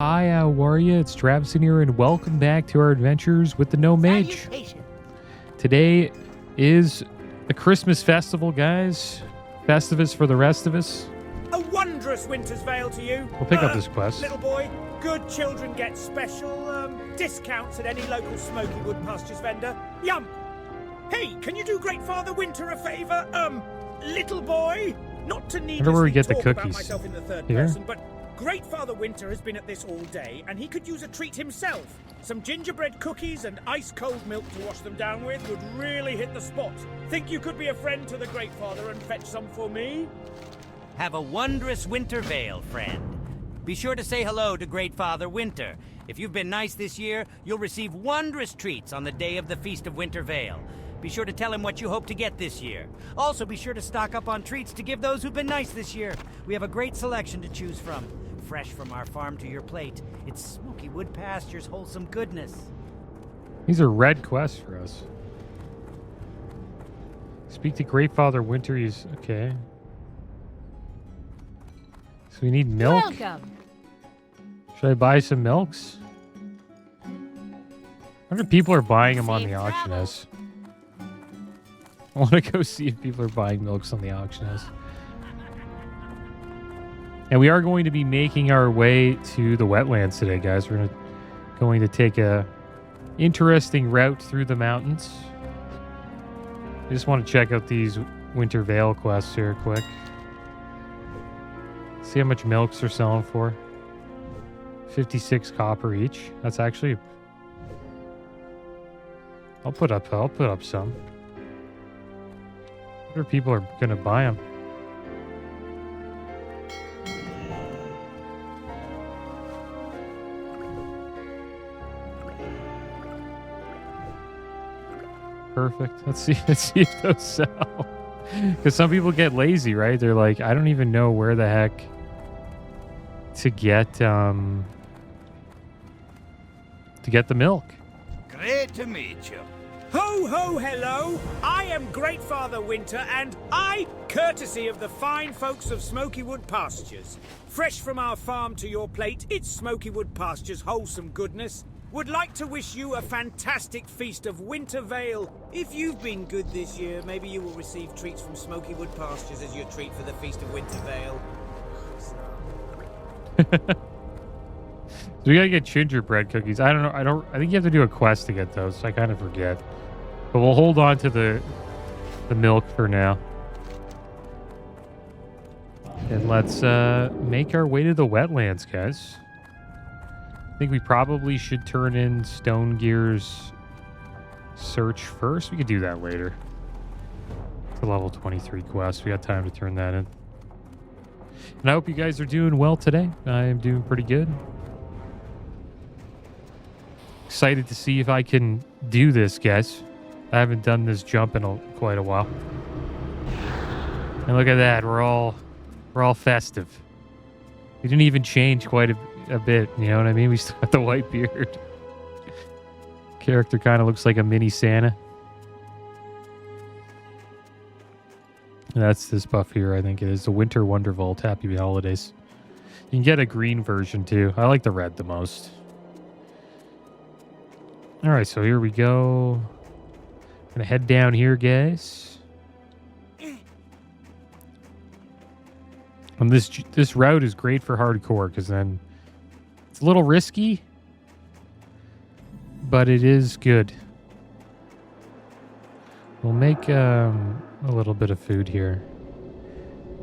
Hi, how are you? It's Travis in here, and welcome back to our adventures with the Gnome Mage. Today is the Christmas festival, guys. Festivus for the rest of us. A wondrous winter's veil to you. We'll pick up this quest. Little boy, good children get special discounts at any local Smoky Wood Pastures vendor. Yum! Hey, can you do Great Father Winter a favor? Little boy? Not to needlessly where we get the talk cookies. about myself in the third Here? person, but Great Father Winter has been at this all day, and he could use a treat himself. Some gingerbread cookies and ice-cold milk to wash them down with would really hit the spot. Think you could be a friend to the Great Father and fetch some for me? Have a wondrous winter veil, friend. Be sure to say hello to Great Father Winter. If you've been nice this year, you'll receive wondrous treats on the day of the Feast of Winter Veil. Be sure to tell him what you hope to get this year. Also, be sure to stock up on treats to give those who've been nice this year. We have a great selection to choose from. Fresh from our farm to your plate. It's Smoky Wood Pastures' wholesome goodness. These are red quests for us. Speak to Great Father Winter. He's okay. So we need milk. Welcome. Should I buy some milks? I wonder if people are buying them on the auction house. I want to go see if people are buying milks on the auction house. And we are going to be making our way to the wetlands today, guys. We're going to take a interesting route through the mountains. I just want to check out these Winter Veil quests here quick. See how much milks they're selling for. 56 copper each. That's actually... I'll put up some. I wonder if people are going to buy them. Perfect. Let's see if those sell. Because some people get lazy, right? They're like, I don't even know where the heck to get the milk. Great to meet you. Ho, ho, hello! I am Great Father Winter, and I, courtesy of the fine folks of Smoky Wood Pastures, fresh from our farm to your plate, it's Smoky Wood Pastures' wholesome goodness, would like to wish you a fantastic feast of Winter Veil. If you've been good this year, maybe you will receive treats from Smoky Wood Pastures as your treat for the Feast of Winter Veil. We gotta get gingerbread cookies. I don't know. I think you have to do a quest to get those. I kind of forget. But we'll hold on to the milk for now. And let's make our way to the wetlands, guys. I think we probably should turn in Stone Gear's search first. We could do that later. It's a level 23 quest. We got time to turn that in. And I hope you guys are doing well today. I am doing pretty good. Excited to see if I can do this, guys. I haven't done this jump in quite a while. And look at that. We're all festive. We didn't even change quite a bit, you know what I mean? We still got the white beard. Character kind of looks like a mini Santa. And that's this buff here, I think it is. The Winter Wonder Vault. Happy Holidays. You can get a green version too. I like the red the most. Alright, so here we go. Gonna head down here, guys. And this route is great for hardcore, because then it's a little risky, but it is good. We'll make a little bit of food here,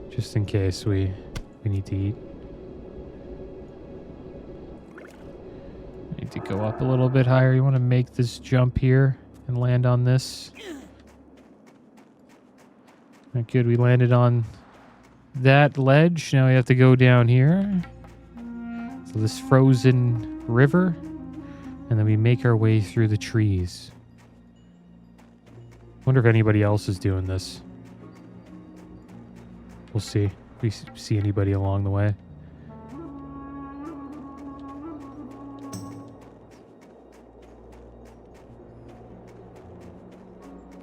just in case we need to eat. Need to go up a little bit higher. You want to make this jump here and land on this. Not good. We landed on that ledge. Now we have to go down here. So this frozen river. And then we make our way through the trees. Wonder if anybody else is doing this. We'll see. If we see anybody along the way.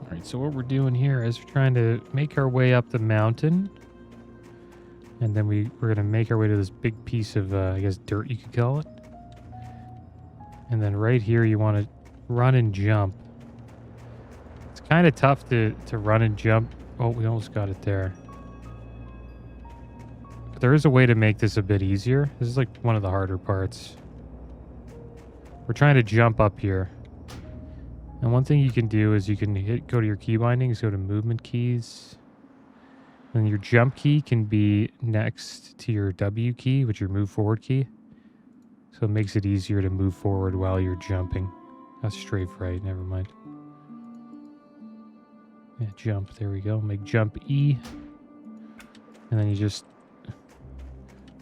Alright, so what we're doing here is we're trying to make our way up the mountain. And then we're going to make our way to this big piece of, I guess, dirt you could call it. And then right here, you want to run and jump. It's kind of tough to run and jump. Oh, we almost got it there. But there is a way to make this a bit easier. This is like one of the harder parts. We're trying to jump up here. And one thing you can do is you can go to your key bindings, go to movement keys. And your jump key can be next to your W key, which is your move forward key. So it makes it easier to move forward while you're jumping. That's strafe right, never mind. Yeah, jump, there we go. Make jump E. And then you just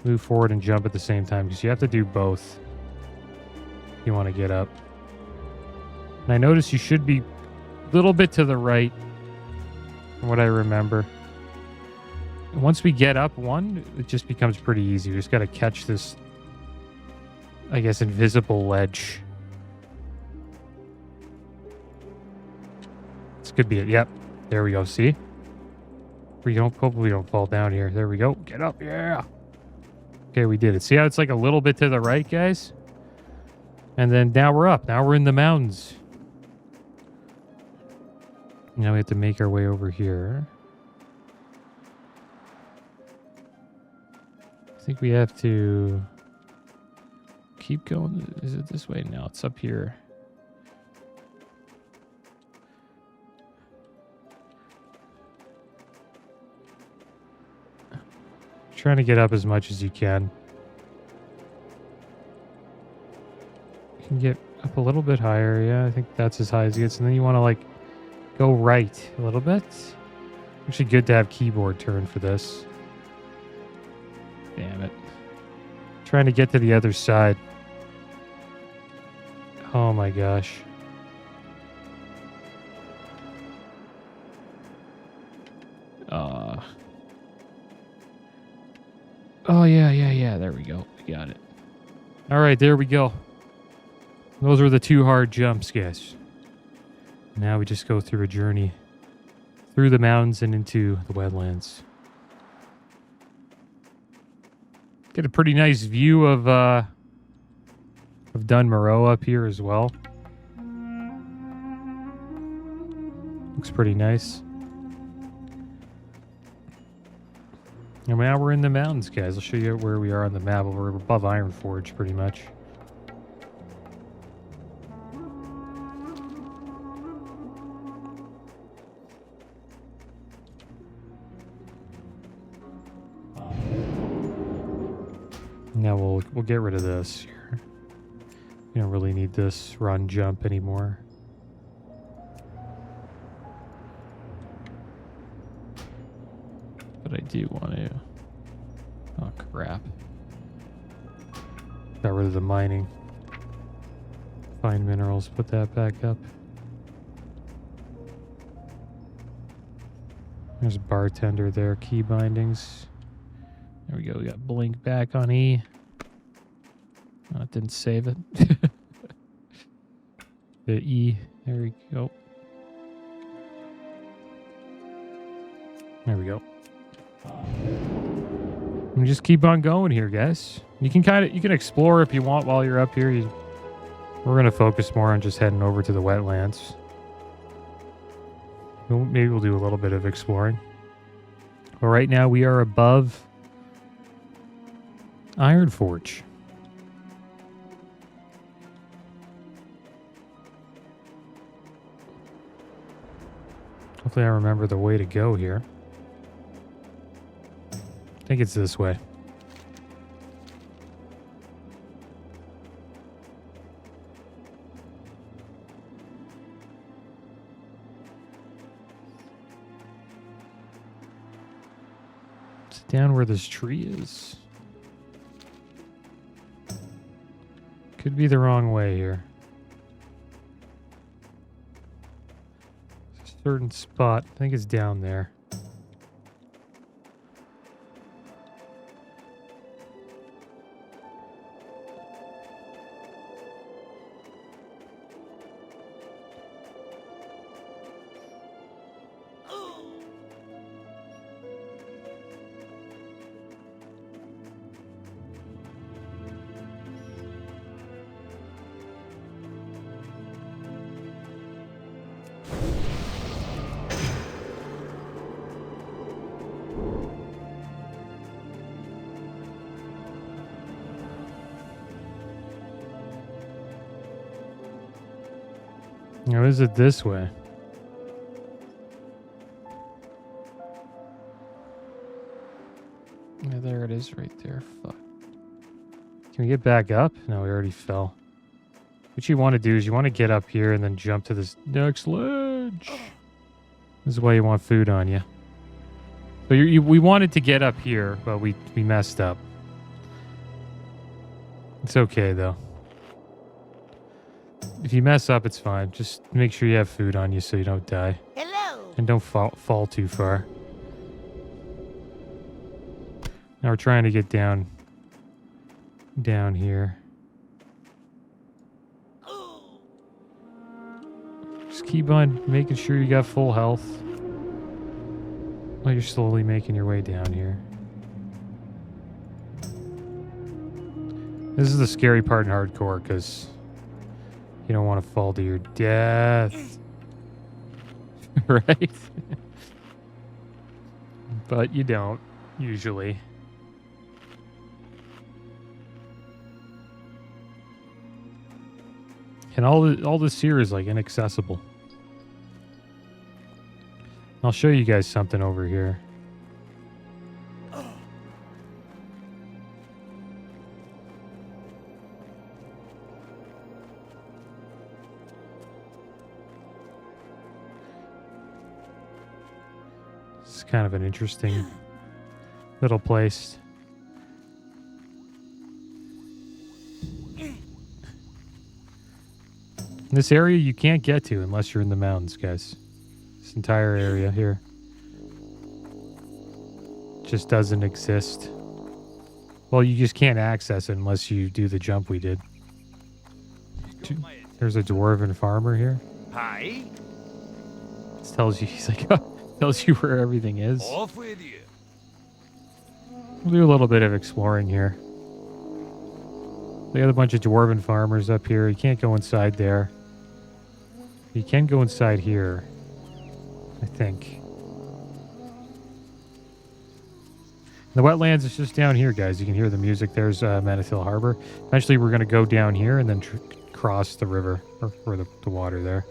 move forward and jump at the same time, because you have to do both if you want to get up. And I notice you should be a little bit to the right, from what I remember. And once we get up one, it just becomes pretty easy. We just got to catch this, I guess, invisible ledge. This could be it. Yep. There we go. See? Hopefully we don't fall down here. There we go. Get up. Yeah. Okay, we did it. See how it's like a little bit to the right, guys? And then now we're up. Now we're in the mountains. Now we have to make our way over here. I think we have to keep going. Is it this way? No, it's up here. Trying to get up as much as you can. You can get up a little bit higher. Yeah, I think that's as high as it gets. And then you want to like go right a little bit. Actually good to have keyboard turn for this. Damn it. Trying to get to the other side. Oh my gosh. Oh, yeah. There we go. We got it. All right, there we go. Those were the two hard jumps, guys. Now we just go through a journey through the mountains and into the wetlands. Get a pretty nice view of Dun Moreau up here as well. Looks pretty nice. And now we're in the mountains, guys. I'll show you where we are on the map. We're above Ironforge, pretty much. Now we'll get rid of this here. We don't really need this run jump anymore. But I do want to... Oh, crap. Got rid of the mining. Find minerals, put that back up. There's a bartender there, key bindings. There we go, we got blink back on E. Oh, it didn't save it. The E, there we go. There we go. And just keep on going here, guys. You can explore if you want while you're up here. We're gonna focus more on just heading over to the wetlands. Maybe we'll do a little bit of exploring. But right now we are above Ironforge. Hopefully I remember the way to go here. I think it's this way. It's down where this tree is. Could be the wrong way here. There's a certain spot. I think it's down there. Or is it this way? Yeah, there it is right there. Fuck. Can we get back up? No, we already fell. What you want to do is you want to get up here and then jump to this next ledge. This is why you want food on you. So we wanted to get up here, but we messed up. It's okay, though. If you mess up, it's fine. Just make sure you have food on you so you don't die. Hello. And don't fall too far. Now we're trying to get down here. Just keep on making sure you got full health while you're slowly making your way down here. This is the scary part in hardcore because you don't want to fall to your death. Right? But you don't, usually. And all this here is like inaccessible. I'll show you guys something over here. It's kind of an interesting little place. This area you can't get to unless you're in the mountains, guys. This entire area here just doesn't exist. Well, you just can't access it unless you do the jump we did. There's a dwarven farmer here. Hi. This tells you, he's like, tells you where everything is. Off with you. We'll do a little bit of exploring here. We got a bunch of dwarven farmers up here. You can't go inside there. You can go inside here, I think. The wetlands is just down here, guys. You can hear the music. There's Manathill Harbor. Eventually, we're going to go down here and then cross the river, or the water there.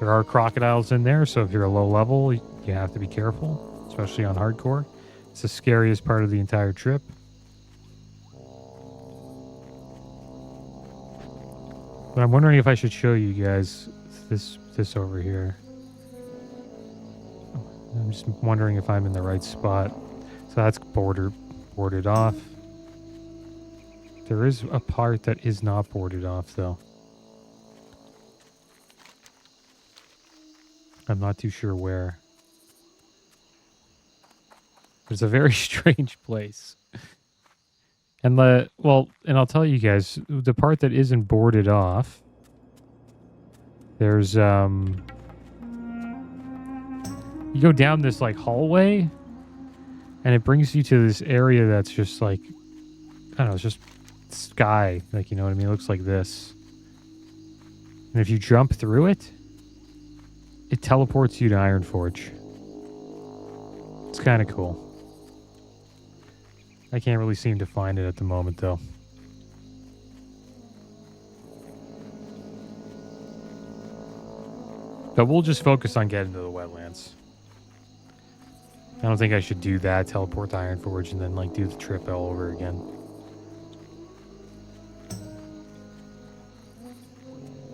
There are crocodiles in there, so if you're a low level, you have to be careful, especially on hardcore. It's the scariest part of the entire trip. But I'm wondering if I should show you guys this over here. I'm just wondering if I'm in the right spot. So that's boarded off. There is a part that is not boarded off, though. I'm not too sure where. It's a very strange place. And I'll tell you guys, the part that isn't boarded off, there's you go down this like hallway and it brings you to this area that's just like, I don't know, it's just sky, like, you know what I mean? It looks like this. And if you jump through it, it teleports you to Ironforge. It's kind of cool. I can't really seem to find it at the moment, though. But we'll just focus on getting to the wetlands. I don't think I should do that, teleport to Ironforge, and then, like, do the trip all over again.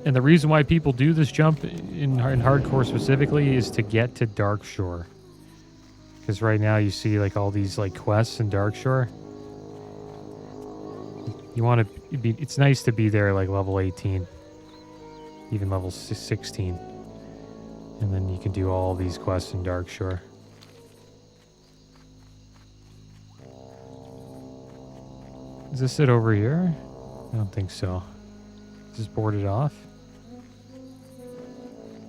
And the reason why people do this jump in hardcore specifically is to get to Darkshore. Because right now you see like all these like quests in Darkshore. You want to be, it's nice to be there like level 18. Even level 16. And then you can do all these quests in Darkshore. Is this it over here? I don't think so. Is this boarded off?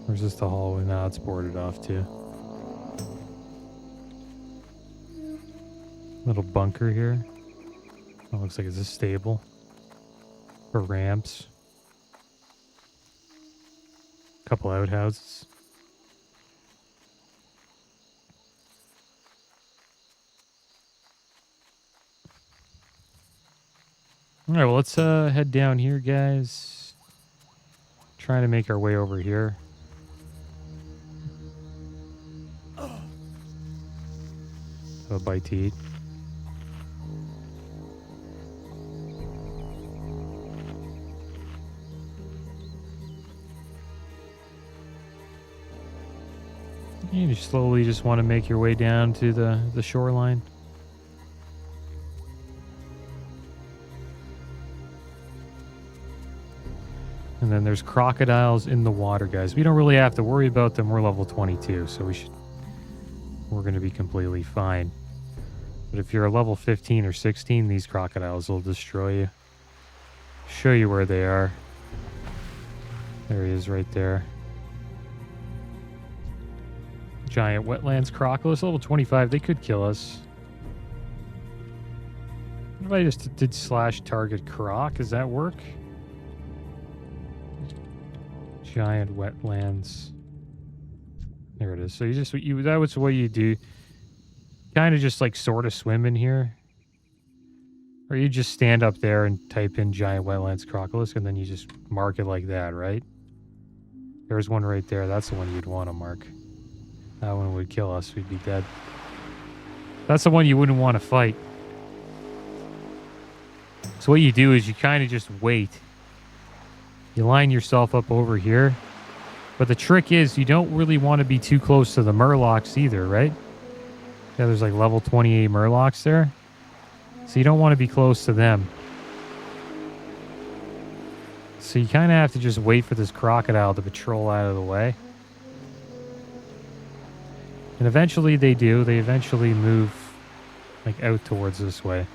Or is this the hallway? No, it's boarded off too. Little bunker here. Oh, looks like it's a stable. For ramps. Couple outhouses. Alright, well, let's head down here, guys. Trying to make our way over here. Have a bite to eat. You just slowly just want to make your way down to the shoreline. And then there's crocodiles in the water, guys. We don't really have to worry about them. We're level 22, so we're going to be completely fine. But if you're a level 15 or 16, these crocodiles will destroy you. Show you where they are. There he is right there. Giant wetlands crocodile, level 25. They could kill us. What if I just did / target croc? Does that work? Giant wetlands. There it is. So that was what you do. Kind of just like sort of swim in here. Or you just stand up there and type in giant wetlands crocodile, and then you just mark it like that, right? There's one right there. That's the one you'd want to mark. That one would kill us. We'd be dead. That's the one you wouldn't want to fight. So what you do is you kind of just wait. You line yourself up over here. But the trick is you don't really want to be too close to the murlocs either, right? Yeah, there's like level 28 murlocs there. So you don't want to be close to them. So you kind of have to just wait for this crocodile to patrol out of the way. And eventually they do. They eventually move like out towards this way.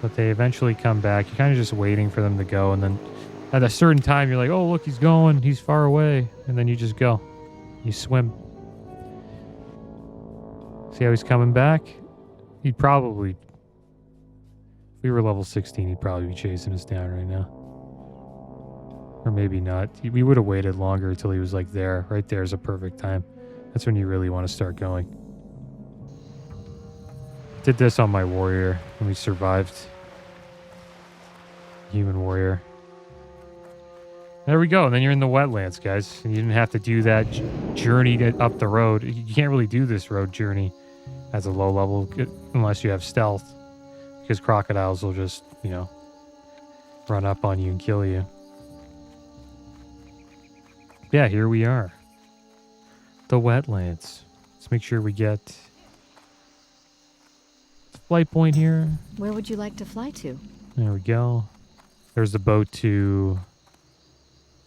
But they eventually come back. You're kind of just waiting for them to go. And then at a certain time, you're like, oh, look, he's going. He's far away. And then you just go. You swim. See how he's coming back? He'd probably... If we were level 16, he'd probably be chasing us down right now. Or maybe not. We would have waited longer until he was like there. Right there is a perfect time. That's when you really want to start going. Did this on my warrior and we survived. Human warrior. There we go. And then you're in the wetlands, guys. And you didn't have to do that journey up the road. You can't really do this road journey as a low level unless you have stealth. Because crocodiles will just, you know, run up on you and kill you. Yeah, here we are. The wetlands. Let's make sure we get the flight point here. Where would you like to fly to? There we go. There's the boat to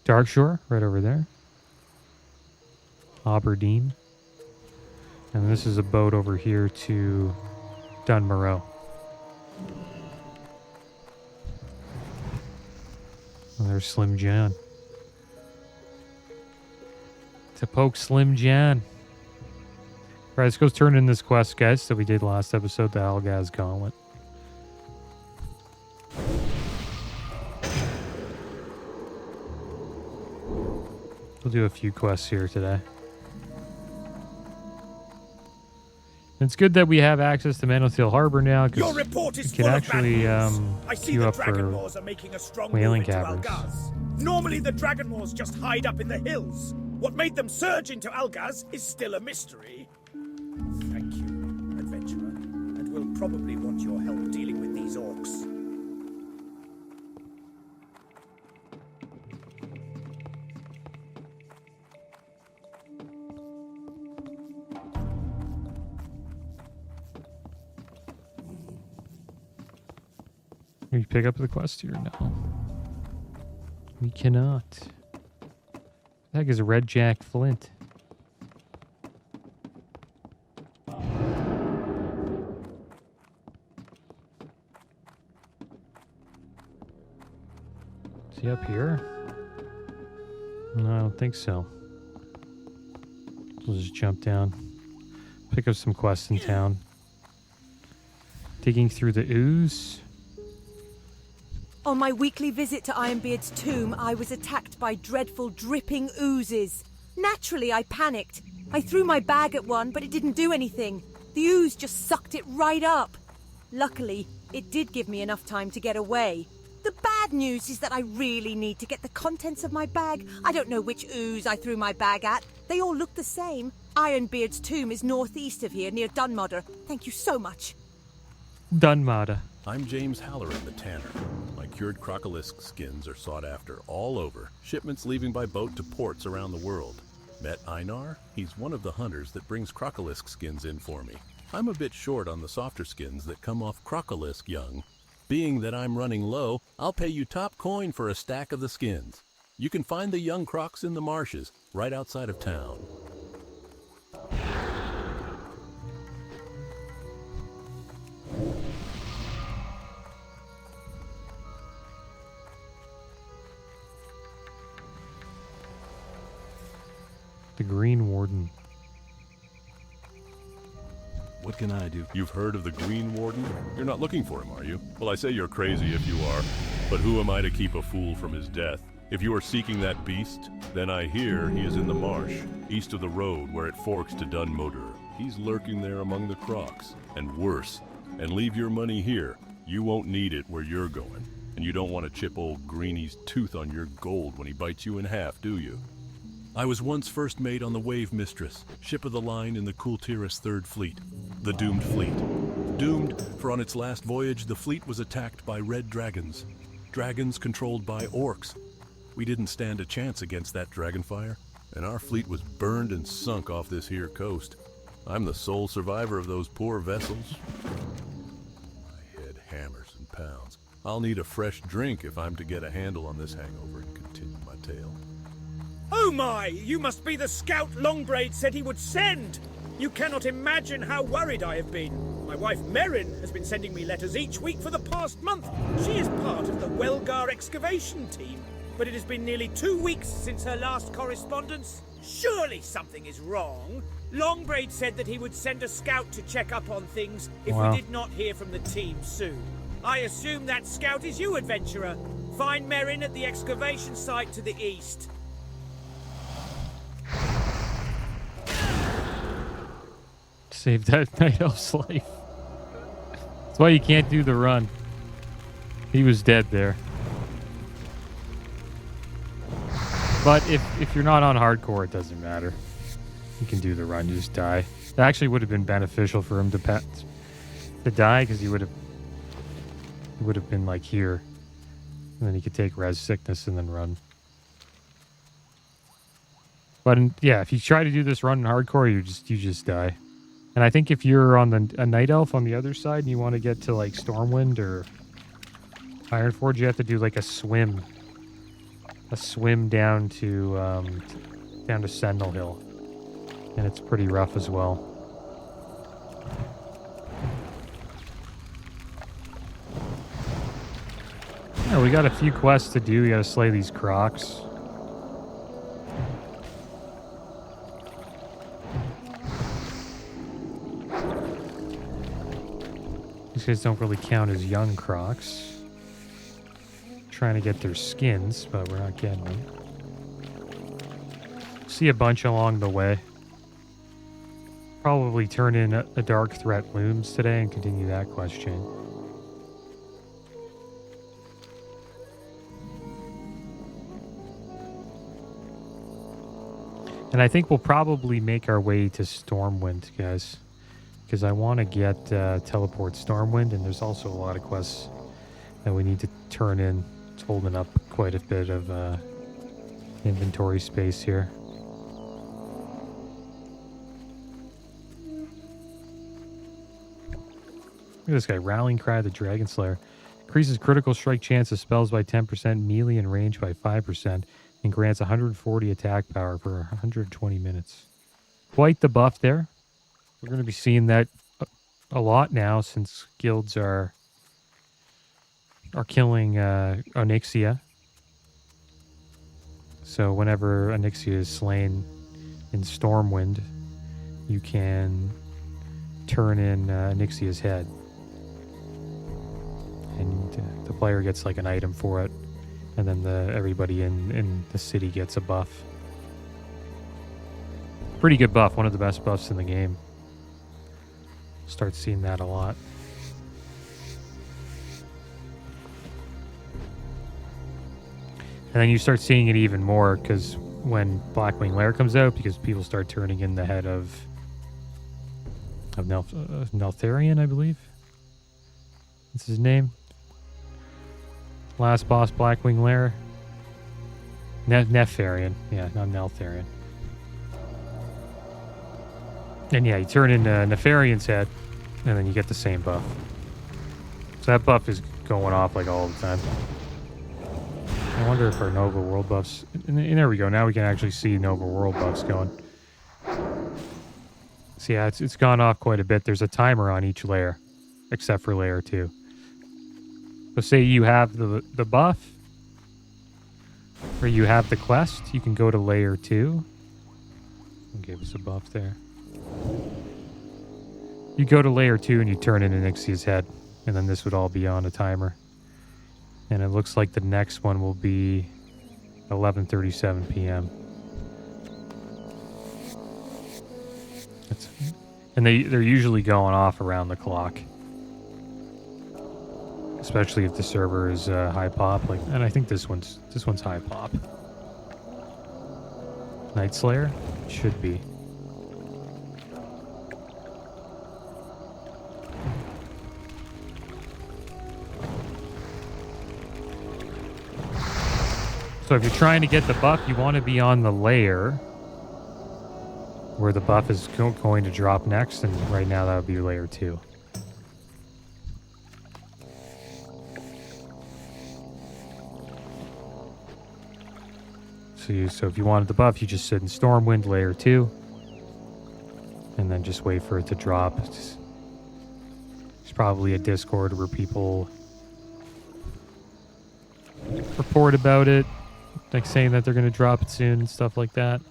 Darkshore, right over there. Aberdeen. And this is a boat over here to Dunmoreau. And there's Slim John. To poke Slim John. Alright, let's go turn in this quest, guys, that we did last episode, the Algaz Gauntlet. We'll do a few quests here today. It's good that we have access to Manothiel Harbor now, because we can actually queue up for whaling caverns. Normally the Dragonmoors just hide up in the hills. What made them surge into Algaz is still a mystery. Thank you, adventurer, and we'll probably want your help dealing with these orcs. Can we pick up the quest here? No. We cannot. What the heck is a Red Jack Flint? Is he up here? No, I don't think so. We'll just jump down. Pick up some quests in town. Digging through the ooze. On my weekly visit to Ironbeard's tomb, I was attacked by dreadful dripping oozes. Naturally, I panicked. I threw my bag at one, but it didn't do anything. The ooze just sucked it right up. Luckily, it did give me enough time to get away. The bad bad news is that I really need to get the contents of my bag. I don't know which ooze I threw my bag at. They all look the same. Ironbeard's tomb is northeast of here, near Dunmodder. Thank you so much. Dunmodder. I'm James Halloran, the tanner. My cured crocolisk skins are sought after all over, shipments leaving by boat to ports around the world. Met Einar? He's one of the hunters that brings crocolisk skins in for me. I'm a bit short on the softer skins that come off crocolisk young. Being that I'm running low, I'll pay you top coin for a stack of the skins. You can find the young crocs in the marshes, right outside of town. The Green Warden. What can I do? You've heard of the Green Warden? You're not looking for him, are you? Well, I say you're crazy if you are, but who am I to keep a fool from his death? If you are seeking that beast, then I hear he is in the marsh, east of the road where it forks to Dunmodder. He's lurking there among the crocs, and worse. And leave your money here. You won't need it where you're going. And you don't want to chip old Greenie's tooth on your gold when he bites you in half, do you? I was once first mate on the Wave Mistress, ship of the line in the Kultiris Third Fleet, the Doomed Fleet. Doomed, for on its last voyage the fleet was attacked by red dragons. Dragons controlled by orcs. We didn't stand a chance against that dragonfire, and our fleet was burned and sunk off this here coast. I'm the sole survivor of those poor vessels. My head hammers and pounds. I'll need a fresh drink if I'm to get a handle on this hangover and continue my tale. Oh my! You must be the scout Longbraid said he would send! You cannot imagine how worried I have been. My wife Merrin has been sending me letters each week for the past month. She is part of the Welgar excavation team, but it has been nearly 2 weeks since her last correspondence. Surely something is wrong. Longbraid said that he would send a scout to check up on things if we did not hear from the team soon. I assume that scout is you, adventurer. Find Merrin at the excavation site to the east. Save that night elf's life. That's why you can't do the run. He was dead there. But if you're not on hardcore, it doesn't matter. You can do the run, you just die. That actually would have been beneficial for him to die, because he would have been like here. And then he could take res sickness and then run. But yeah, if you try to do this run in hardcore, you just die. And I think if you're on a night elf on the other side and you want to get to like Stormwind or Ironforge, you have to do like a swim down to Sentinel Hill, and it's pretty rough as well. Yeah, we got a few quests to do. We got to slay these crocs. These guys don't really count as young crocs. Trying to get their skins, but we're not getting them. See a bunch along the way. Probably turn in a Dark Threat Looms today and continue that quest chain. And I think we'll probably make our way to Stormwind, guys. Because I want to get Teleport Stormwind, and there's also a lot of quests that we need to turn in. It's holding up quite a bit of inventory space here. Look at this guy, Rallying Cry of the Dragon Slayer. Increases critical strike chance of spells by 10%, melee and range by 5%, and grants 140 attack power for 120 minutes. Quite the buff there. We're going to be seeing that a lot now since guilds are killing Onyxia. So whenever Onyxia is slain in Stormwind, you can turn in Onyxia's head. And the player gets like an item for it. And then everybody in the city gets a buff. Pretty good buff, one of the best buffs in the game. Start seeing that a lot. And then you start seeing it even more because when Blackwing Lair comes out, because people start turning in the head of Neltharion, I believe. That's his name. Last boss, Blackwing Lair. Nefarian. Yeah, not Neltharion. And yeah, you turn in Nefarion's head, and then you get the same buff. So that buff is going off like all the time. I wonder if our Nova World buffs... And there we go. Now we can actually see Nova World buffs going. So yeah, it's gone off quite a bit. There's a timer on each layer, except for layer 2. So say you have the buff, or you have the quest, you can go to layer 2. Gave us a buff there. You go to layer 2 and you turn in Onyxia's head, and then this would all be on a timer. And it looks like the next one will be 11:37 p.m. And they're usually going off around the clock, especially if the server is high pop. And I think this one's high pop. Nightslayer should be. So if you're trying to get the buff, you want to be on the layer where the buff is going to drop next, and right now that would be layer 2. So if you wanted the buff, you just sit in Stormwind layer 2, and then just wait for it to drop. There's probably a Discord where people report about it, like saying that they're going to drop it soon and stuff like that.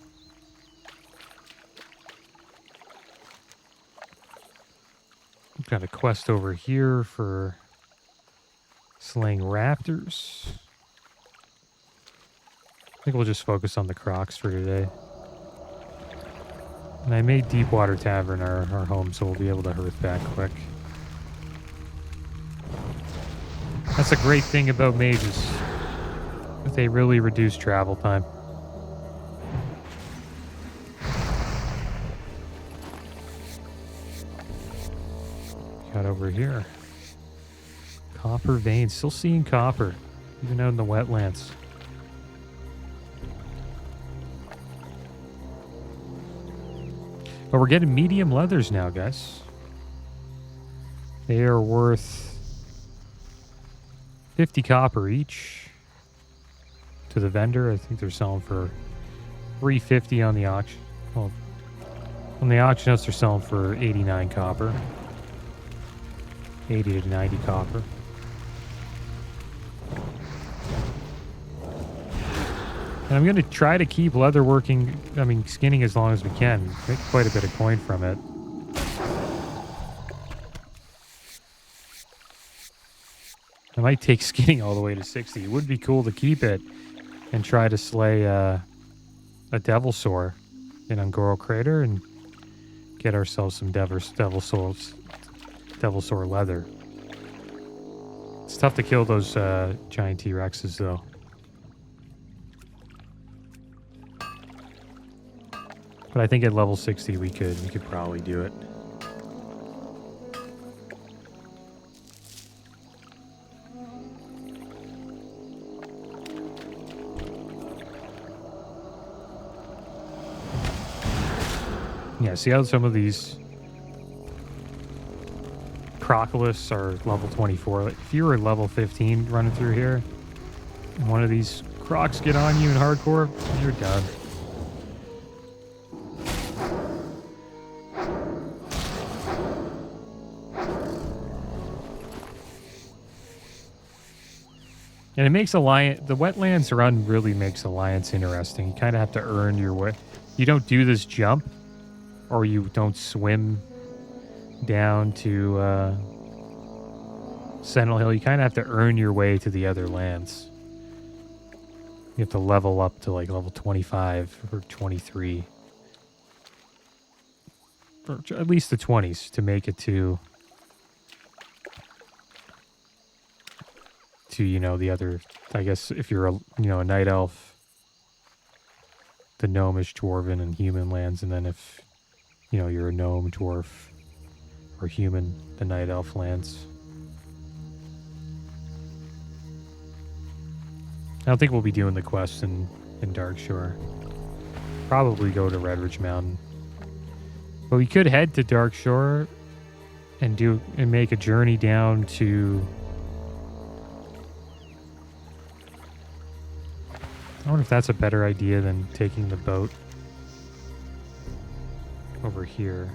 We've got a quest over here for slaying raptors. I think we'll just focus on the crocs for today. And I made Deepwater Tavern our home, so we'll be able to hearth back quick. That's a great thing about mages. They really reduce travel time. Got over here. Copper veins. Still seeing copper, even out in the wetlands. But we're getting medium leathers now, guys. They are worth 50 copper each to the vendor. I think they're selling for 350 on the auction. Well, on the auction house, they're selling for 89 copper. 80 to 90 copper. And I'm going to try to keep leather skinning as long as we can. Make quite a bit of coin from it. I might take skinning all the way to 60. It would be cool to keep it and try to slay a devil sore in Angoro Crater and get ourselves some devil sore leather. It's tough to kill those giant T-Rexes though. But I think at level 60 we could probably do it. Yeah, see how some of these Crocolists are level 24. Like, if you were at level 15 running through here, and one of these crocs get on you in hardcore, you're done. And it makes the Wetlands run really makes Alliance interesting. You kind of have to earn your way. You don't do this jump, or you don't swim down to Sentinel Hill. You kind of have to earn your way to the other lands. You have to level up to like level 25 or 23. Or at least the 20s to make it to to, you know, the other, I guess if you're a, you know, a night elf, the gnomish, dwarven, and human lands, and then if, you know, you're a gnome, dwarf, or human, the night elf lands. I don't think we'll be doing the quest in Darkshore. Probably go to Redridge Mountain. But we could head to Darkshore and make a journey down to... I wonder if that's a better idea than taking the boat over here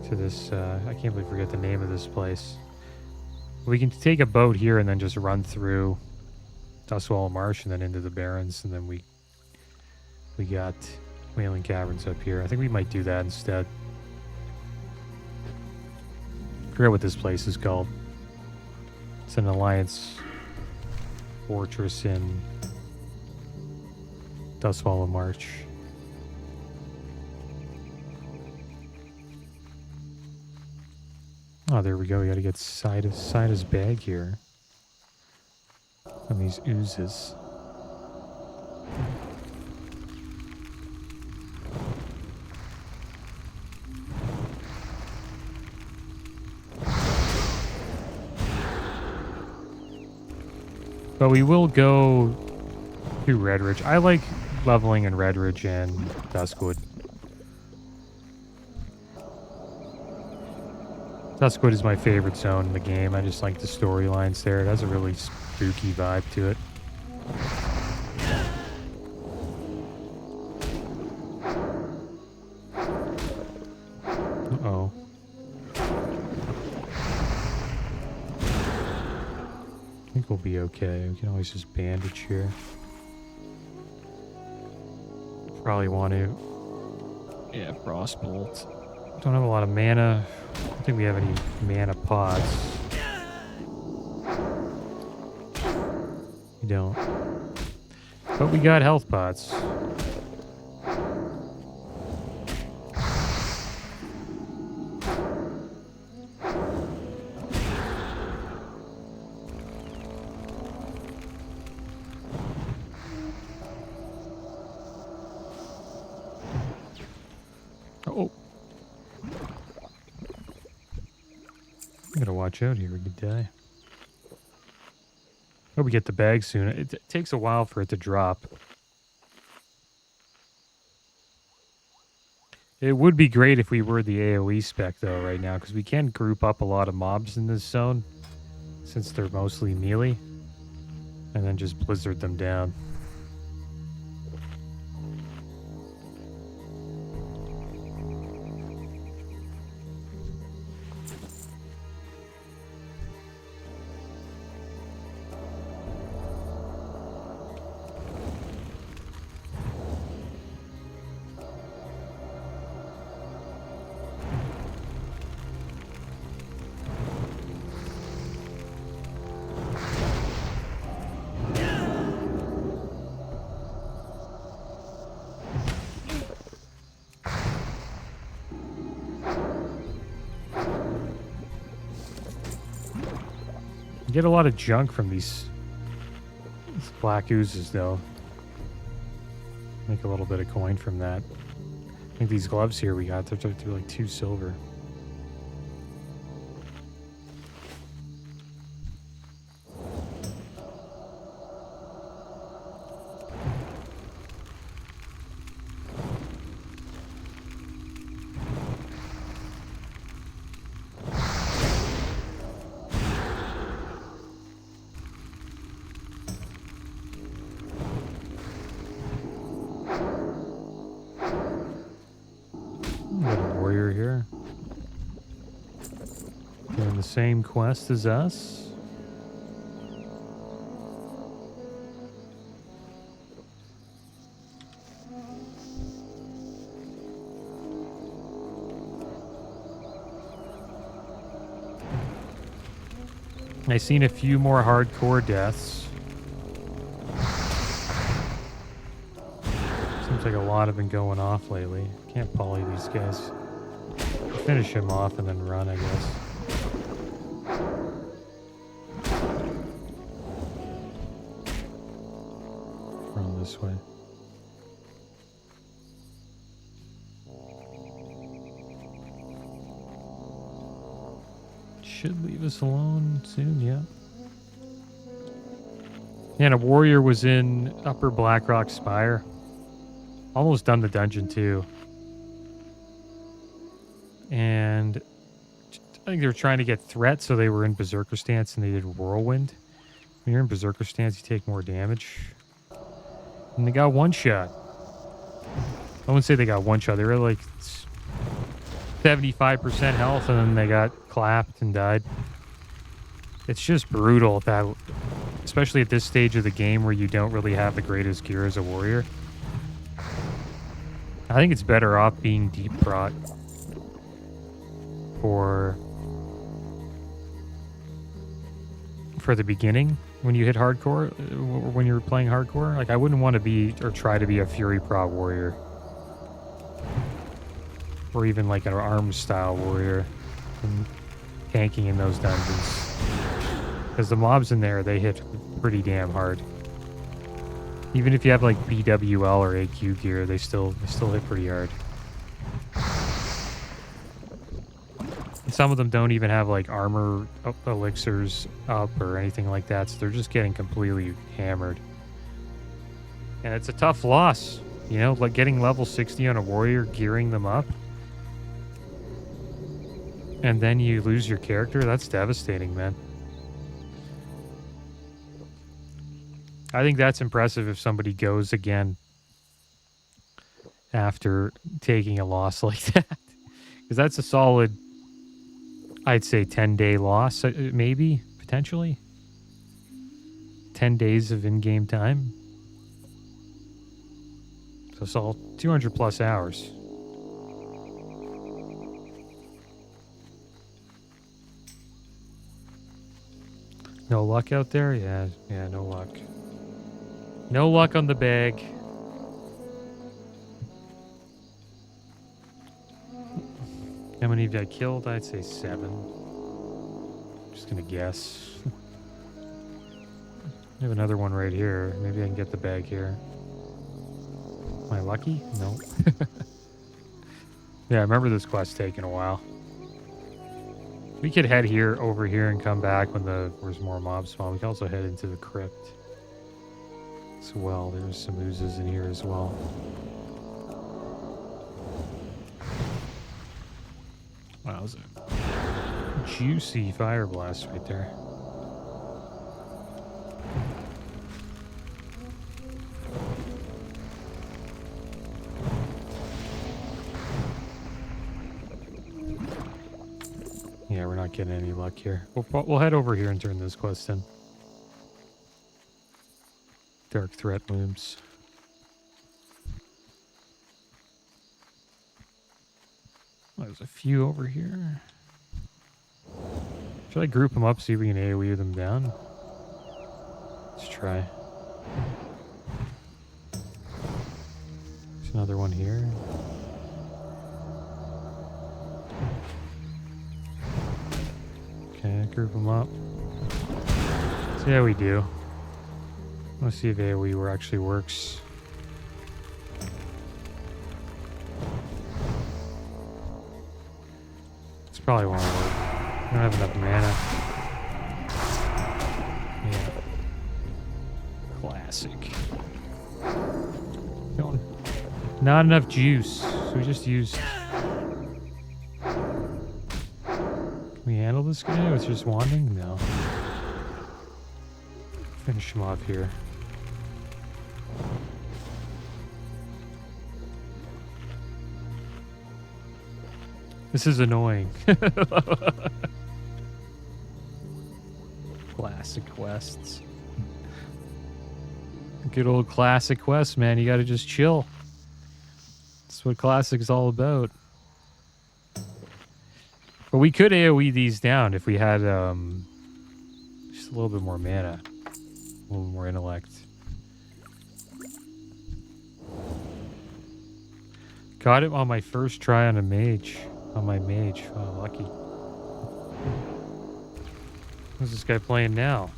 to this, I can't believe I forget the name of this place. We can take a boat here and then just run through Dustwall Marsh and then into the Barrens, and then we got Wailing Caverns up here. I think we might do that instead. I forget what this place is called. It's an Alliance fortress in Dustwall Marsh. Oh, there we go. We got to get Sida's bag here. And these oozes. But we will go to Redridge. I like leveling in Redridge and Duskwood. Duskwood is my favorite zone in the game. I just like the storylines there. It has a really spooky vibe to it. Uh-oh. I think we'll be okay. We can always just bandage here. Probably want to... Yeah, Frostbolt. Don't have a lot of mana. I don't think we have any mana pots. We don't. But we got health pots. Oh. I gotta watch out here. We could die. Hope we get the bag soon. It takes a while for it to drop. It would be great if we were the AoE spec, though, right now, because we can group up a lot of mobs in this zone, since they're mostly melee, and then just blizzard them down. You get a lot of junk from these black oozes, though. Make a little bit of coin from that. I think these gloves here we got, they're like 2 silver. Same quest as us. I've seen a few more hardcore deaths. Seems like a lot have been going off lately. Can't poly these guys. Finish him off and then run, I guess. this way. Should leave us alone soon, yeah. Yeah, and a warrior was in Upper Blackrock Spire. Almost done the dungeon too. And I think they were trying to get threat, so they were in Berserker stance and they did Whirlwind. When you're in Berserker stance, you take more damage. And they got one shot. I wouldn't say they got one shot. They were like 75% health, and then they got clapped and died. It's just brutal, that, especially at this stage of the game where you don't really have the greatest gear as a warrior. I think it's better off being deep brought for the beginning when you hit hardcore, or when you're playing hardcore. Like, I wouldn't want to be or try to be a Fury Prot warrior, or even like an arms style warrior and tanking in those dungeons, because the mobs in there, they hit pretty damn hard. Even if you have like BWL or AQ gear, they still hit pretty hard. And some of them don't even have like armor elixirs up or anything like that, so they're just getting completely hammered. And it's a tough loss, you know, like getting level 60 on a warrior, gearing them up, and then you lose your character. That's devastating, man. I think that's impressive if somebody goes again after taking a loss like that. Because that's a solid, I'd say, 10-day loss, maybe, potentially. 10 days of in-game time. So it's all 200 plus hours. No luck out there? Yeah, no luck. No luck on the bag. How many have I killed? I'd say 7. Just gonna guess. I have another one right here. Maybe I can get the bag here. Am I lucky? No. Yeah, I remember this quest taking a while. We could head over here and come back when there's more mobs spawn. We can also head into the crypt as well. There's some oozes in here as well. Wow, that was a juicy fire blast right there. Yeah, we're not getting any luck here. We'll head over here and turn this quest in. Dark threat looms. Oh, there's a few over here. Should I group them up, see if we can AoE them down? Let's try. There's another one here. Okay, group them up. See how we do. Let's see if AoE actually works. This probably won't work. I don't have enough mana. Yeah. Classic. Not enough juice. So we just used... Can we handle this guy with just wanding? No. Finish him off here. This is annoying. Classic quests. Good old classic quests, man. You gotta just chill. That's what classic is all about. But we could AoE these down if we had just a little bit more mana. A little more intellect. Got it on my first try on a mage. On my mage. Oh, lucky. Who's this guy playing now?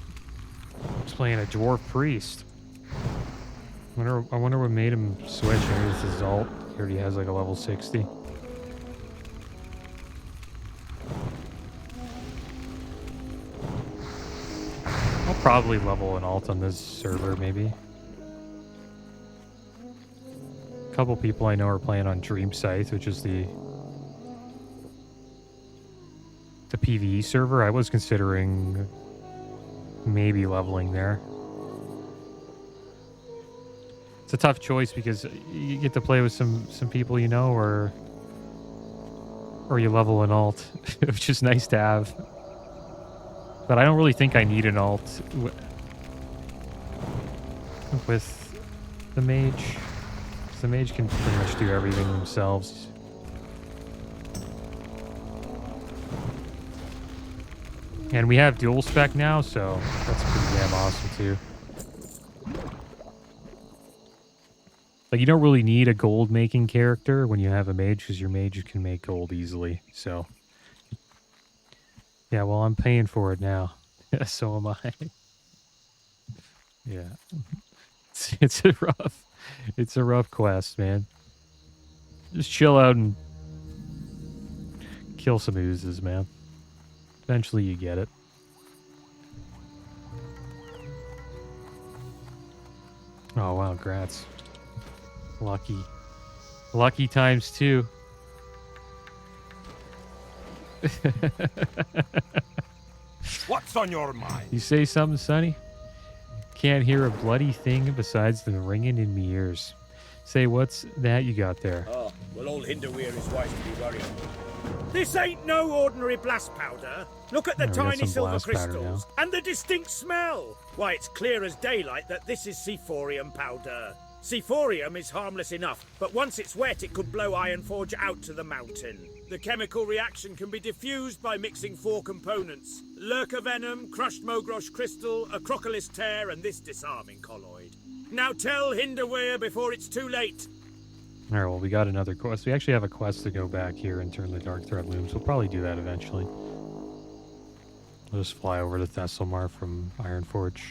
He's playing a dwarf priest. I wonder what made him switch. Maybe it's his ult. He already has like a level 60. I'll probably level an ult on this server, maybe. A couple people I know are playing on Dream Scythe, which is the PvE server. I was considering maybe leveling there. It's a tough choice because you get to play with some people you know, or you level an ult, which is nice to have. But I don't really think I need an ult with the mage. 'Cause the mage can pretty much do everything themselves. And we have dual spec now, so that's pretty damn awesome too. Like, you don't really need a gold making character when you have a mage, because your mage can make gold easily. So, yeah, well, I'm paying for it now. So am I. Yeah, it's a rough quest, man. Just chill out and kill some oozes, man. Eventually you get it. Oh, wow, grats. Lucky. Lucky times 2. What's on your mind? You say something, Sonny? Can't hear a bloody thing besides the ringing in me ears. Say, what's that you got there? Oh, well, old Hinderweir is wise to be worried. This ain't no ordinary blast powder. Look at the Oh, we got tiny some silver blast powder crystals and the distinct smell. Why, it's clear as daylight that this is Sephorium powder. Sephorium is harmless enough, but once it's wet, it could blow Ironforge out to the mountain. The chemical reaction can be diffused by mixing 4 components: lurker venom, crushed mogrosh crystal, a crocolis tear, and this disarming colloid. Now tell Hinderweir before it's too late. Alright, well, we got another quest. We actually have a quest to go back here and turn the Dark Thread Looms. We'll probably do that eventually. We'll just fly over to Thesselmar from Ironforge.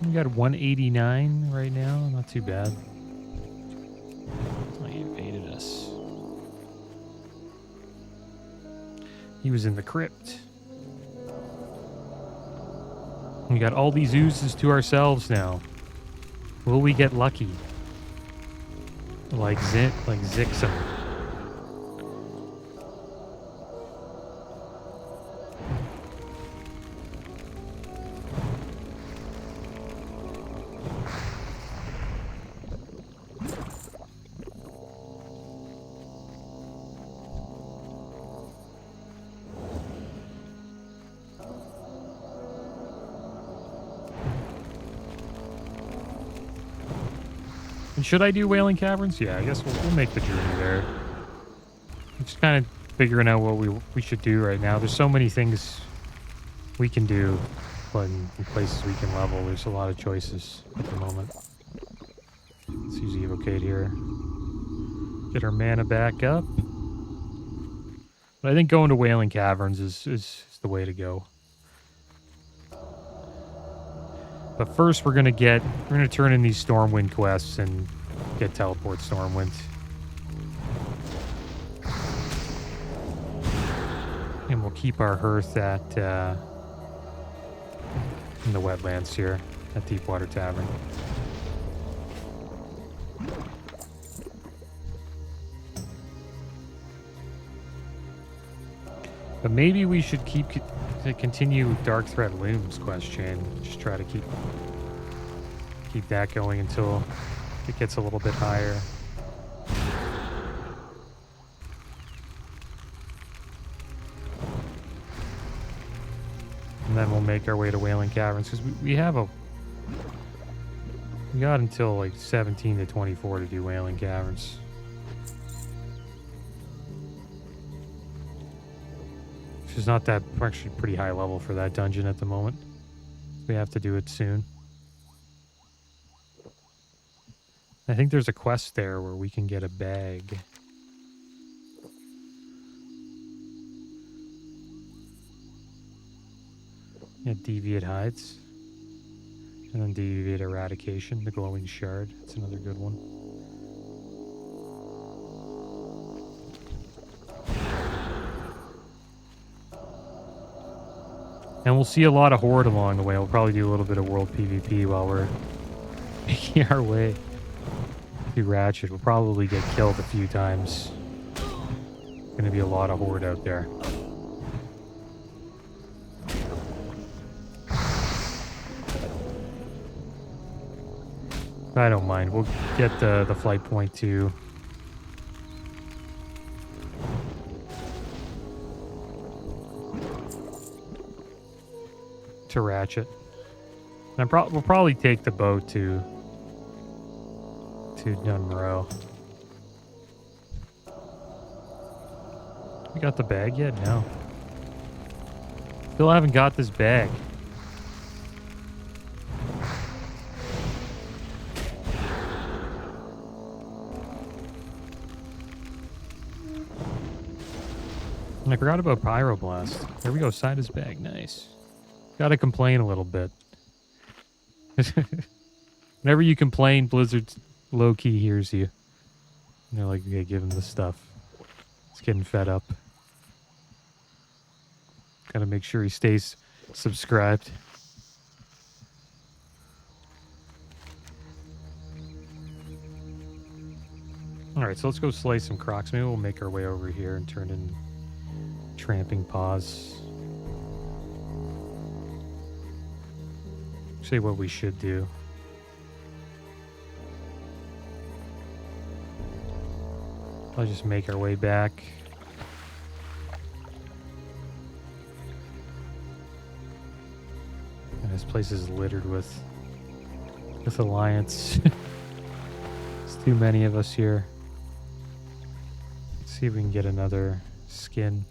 We got 189 right now. Not too bad. Oh, he evaded us. He was in the crypt. We got all these oozes to ourselves now. Will we get lucky? Like Zixum. And should I do Wailing Caverns? Yeah, I guess we'll make the journey there. I'm just kind of figuring out what we should do right now. There's so many things we can do, but in places we can level, there's a lot of choices at the moment. Let's use Evocate here. Get our mana back up. But I think going to Wailing Caverns is the way to go. But first we're gonna turn in these Stormwind quests and get Teleport Stormwind. And we'll keep our hearth at in the Wetlands here at Deepwater Tavern. But maybe we should continue Dark Thread Looms quest chain. Just try to keep that going until it gets a little bit higher. And then we'll make our way to Wailing Caverns, because we got until like 17 to 24 to do Wailing Caverns. Which is not that, actually pretty high level for that dungeon at the moment. We have to do it soon. I think there's a quest there where we can get a bag. Yeah, deviate hides. And then deviate eradication, the glowing shard. That's another good one. And we'll see a lot of horde along the way. We'll probably do a little bit of world PvP while we're making our way through Ratchet. We'll probably get killed a few times. Gonna be a lot of horde out there. I don't mind. We'll get the flight point to Ratchet. And we'll probably take the boat to Dunmoreau. We got the bag yet? No. Still haven't got this bag. And I forgot about Pyroblast. There we go, Sida's bag. Nice. Gotta complain a little bit. Whenever you complain, Blizzard low-key hears you. And they're like, okay, give him the stuff. He's getting fed up. Gotta make sure he stays subscribed. Alright, so let's go slay some crocs. Maybe we'll make our way over here and turn in Tramping Paws. Say what we should do. I'll just make our way back. And this place is littered with Alliance. There's too many of us here. Let's see if we can get another skin.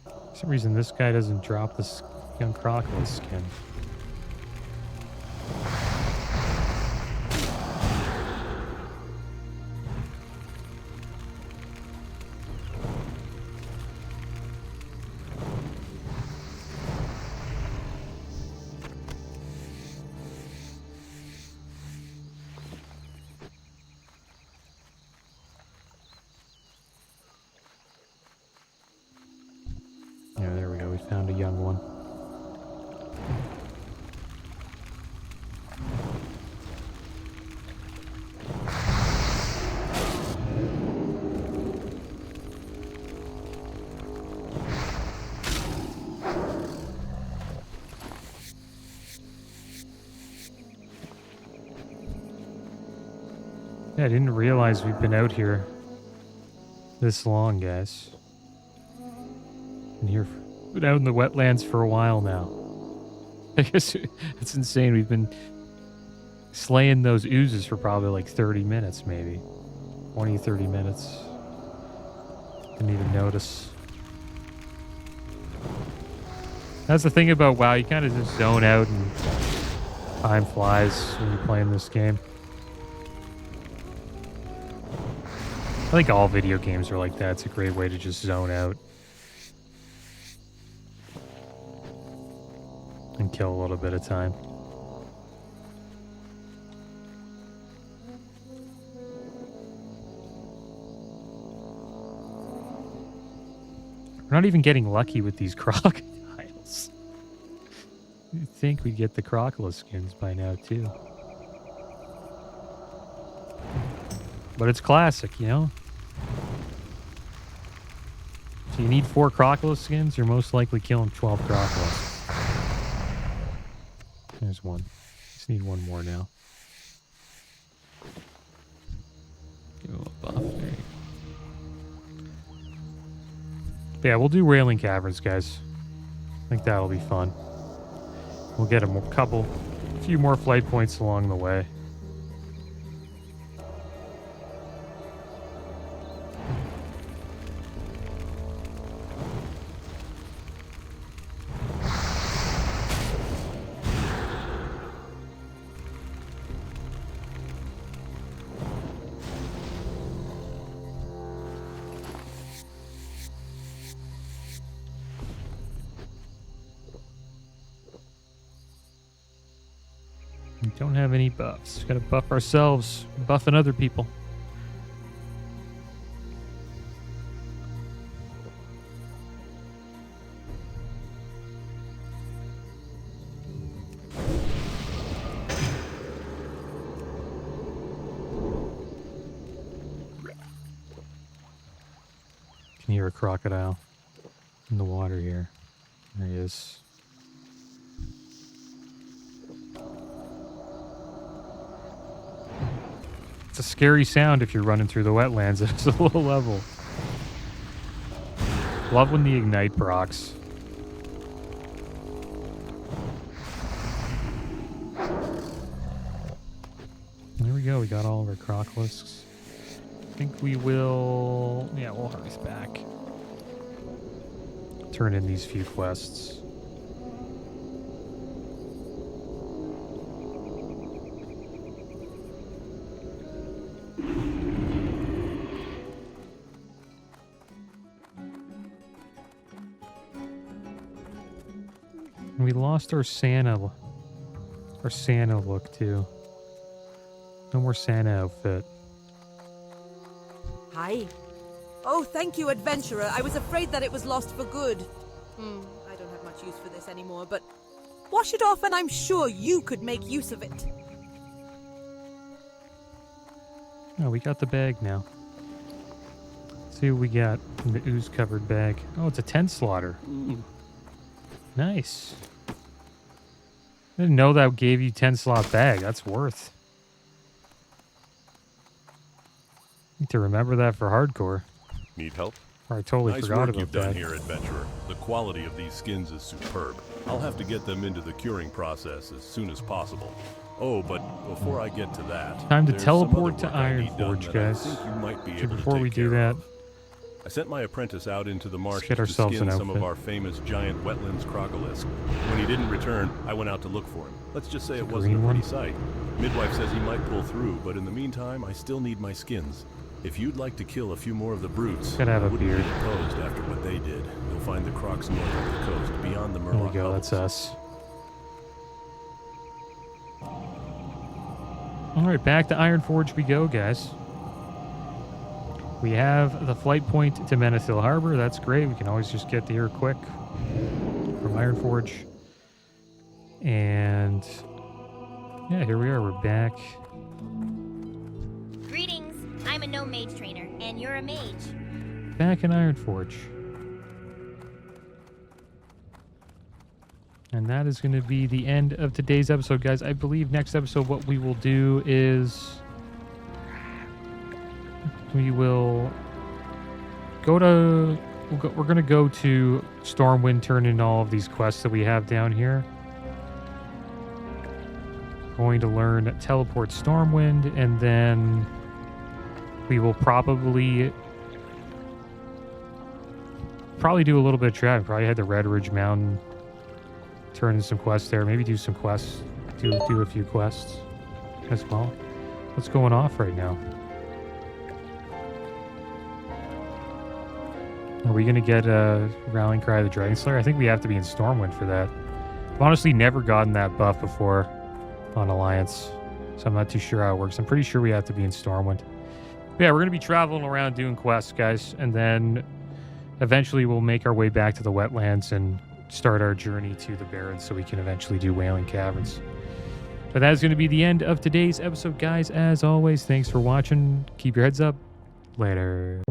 For some reason this guy doesn't drop the young crocodile skin. Yeah, there we go. We found a young one. Yeah, I didn't realize we've been out here this long, guys. Been out in the wetlands for a while now. I guess it's insane. We've been slaying those oozes for probably like 30 minutes, maybe. 20, 30 minutes. Didn't even notice. That's the thing about WoW. You kind of just zone out and time flies when you're playing this game. I think all video games are like that. It's a great way to just zone out. And kill a little bit of time. We're not even getting lucky with these crocodiles. You'd think we'd get the crocodile skins by now, too. But it's classic, you know? So you need 4 crocodile skins, you're most likely killing 12 crocodiles. There's one. Just need one more now. Give him a buff. There you go. Yeah, we'll do Railing Caverns, guys. I think that'll be fun. We'll get a few more flight points along the way. We don't have any buffs. Gotta buff ourselves, buffing other people. Can hear a crocodile in the water here. There he is. It's a scary sound if you're running through the wetlands. It's a low level. Love when the ignite procs. There we go. We got all of our crocolisks. I think we will... Yeah, we'll harvest back. Turn in these few quests. We lost our Santa look too. No more Santa outfit. Hi. Oh, thank you, adventurer. I was afraid that it was lost for good. I don't have much use for this anymore, but wash it off and I'm sure you could make use of it. Oh, we got the bag now. Let's see what we got in the ooze covered bag. Oh, it's a tent slaughter. Nice. I didn't know that gave you 10 slot bag. That's worth. Need to remember that for hardcore. Need help? Or I totally Nice forgot work about you've that. done here, adventurer. The quality of these skins is superb. I'll have to get them into the curing process as soon as possible. Oh, but before I get to that, Time to there's teleport some to other work I need done Ironforge, that I guys. think you might be So able to before we take do care that, of. I sent my apprentice out into the marsh get to ourselves skin an some of outfit. our famous giant wetlands crocolisk. When he didn't return, I went out to look for him. Let's just say it wasn't a green pretty one? sight. Midwife says he might pull through, but in the meantime, I still need my skins. If you'd like to kill a few more of the brutes, Gotta have I a wouldn't beard. be opposed after what they did. You'll find the crocs north of the coast, beyond the There Murloc we go, hovels. that's us. Alright, back to Ironforge we go, guys. We have the flight point to Menethil Harbor. That's great. We can always just get there quick from Ironforge. And yeah, here we are. We're back. Greetings. I'm a Gnome Mage trainer, and you're a mage. Back in Ironforge. And that is going to be the end of today's episode, guys. I believe next episode what we will do is we will go to... We're going to go to Stormwind, turn in all of these quests that we have down here. Going to learn Teleport Stormwind, and then we will probably do a little bit of traveling. Probably head to Red Ridge Mountain, turn in some quests there. Maybe do some quests, do a few quests as well. What's going off right now? Are we going to get a Rallying Cry of the Dragonslayer? I think we have to be in Stormwind for that. I've honestly never gotten that buff before on Alliance, so I'm not too sure how it works. I'm pretty sure we have to be in Stormwind. But yeah, we're going to be traveling around doing quests, guys, and then eventually we'll make our way back to the wetlands and start our journey to the Barrens so we can eventually do Wailing Caverns. But that is going to be the end of today's episode, guys. As always, thanks for watching. Keep your heads up. Later.